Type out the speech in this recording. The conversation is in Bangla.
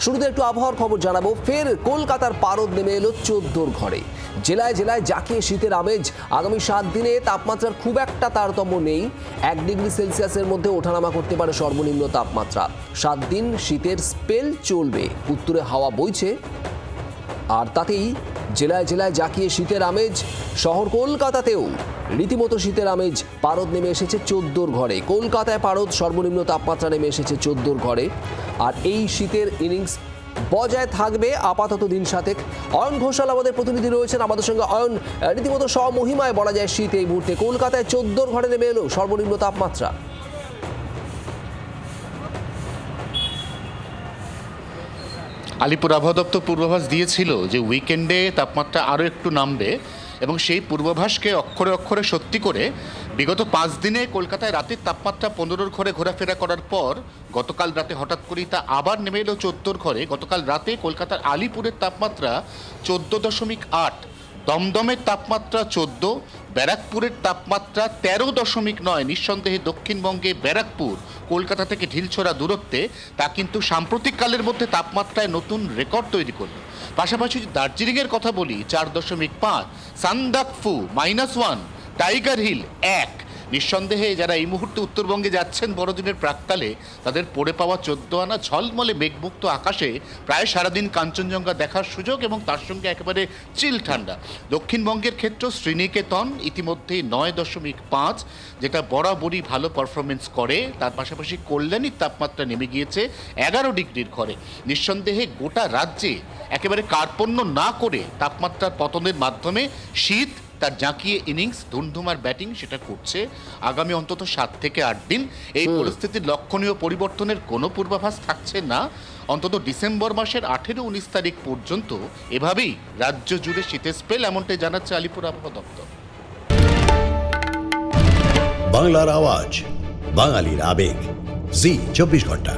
শুরুতে একটু আবহাওয়ার খবর জানাবো। ফের কলকাতার পারদ নেমে এলো 14 ঘরে। জেলায় জেলায় জাঁকিয়ে শীতের আমেজ। আগামী 7 দিনে তাপমাত্রার খুব একটা তারতম্য নেই। 1 ডিগ্রি সেলসিয়াসের মধ্যে ওঠানামা করতে পারে সর্বনিম্ন তাপমাত্রা। 7 দিন শীতের স্পেল চলবে। উত্তরে হাওয়া বইছে, আর তাতেই জেলায় জেলায় জাঁকিয়ে শীতের আমেজ। শহর কলকাতাতেও রীতিমতো শীতের আমেজ। পারদ নেমে এসেছে 14 ঘরে। কলকাতায় পারদ, সর্বনিম্ন তাপমাত্রা নেমে এসেছে 14 ঘরে। আর এই শীতের ইনিংস বজায় থাকবে আপাতত দিন সাতেক। অয়ন ঘোষাল আমাদের প্রতিনিধি রয়েছেন আমাদের সঙ্গে। অয়ন, রীতিমতো স্বমহিমায় বলা যায় শীত এই মুহূর্তে। কলকাতায় 14 ঘরে নেমে এলো সর্বনিম্ন তাপমাত্রা। আলিপুর আবহাওয়া দপ্তর পূর্বাভাস দিয়েছিল যে উইকেন্ডে তাপমাত্রা আরও একটু নামবে, এবং সেই পূর্বাভাসকে অক্ষরে অক্ষরে সত্যি করে বিগত 5 দিনে কলকাতায় রাতের তাপমাত্রা 15 ঘরে ঘোরাফেরা করার পর গতকাল রাতে হঠাৎ করেই তা আবার নেমে এলো 14 ঘরে। গতকাল রাতে কলকাতার আলিপুরের তাপমাত্রা 14.8, দমদমের তাপমাত্রা 14, ব্যারাকপুরের তাপমাত্রা 13.9। নিঃসন্দেহে দক্ষিণবঙ্গে ব্যারাকপুর কলকাতা থেকে ঢিলছোড়া দূরত্বে তা কিন্তু সাম্প্রতিককালের মধ্যে তাপমাত্রায় নতুন রেকর্ড তৈরি করল। পাশাপাশি দার্জিলিংয়ের কথা বলি 4.5, সান্দাকফু -1, টাইগার হিল 1। নিঃসন্দেহে যারা এই মুহূর্তে উত্তরবঙ্গে যাচ্ছেন বড়দিনের প্রাক্কালে, তাদের পড়ে পাওয়া 14 আনা ঝলমলে মেঘমুক্ত আকাশে প্রায় সারাদিন কাঞ্চনজঙ্ঘা দেখার সুযোগ, এবং তার সঙ্গে একেবারে চিল ঠান্ডা। দক্ষিণবঙ্গের ক্ষেত্রে শ্রীনিকেতন ইতিমধ্যেই 9.5, যেটা বরাবরই ভালো পারফরমেন্স করে। তার পাশাপাশি কল্যাণীর তাপমাত্রা নেমে গিয়েছে 11 ডিগ্রির ঘরে। নিঃসন্দেহে গোটা রাজ্যে একেবারে কার্পণ্য না করে তাপমাত্রার পতনের মাধ্যমে শীত তার জাঁকিয়ে ইনিংস, ধুমধুমার ব্যাটিং সেটা করছে আগামী অন্তত 7 থেকে 8 দিন। এই পরিস্থিতির লক্ষণীয় পরিবর্তনের কোনো পূর্বাভাস থাকছে না অন্তত ডিসেম্বর মাসের 18-19 তারিখ পর্যন্ত। এভাবেই রাজ্য জুড়ে শীতের স্পেল, এমনটাই জানাচ্ছে আলিপুর আবহাওয়া দপ্তর। বাংলার আওয়াজ, বাঙালির আবেগ, জি 24 ঘন্টা।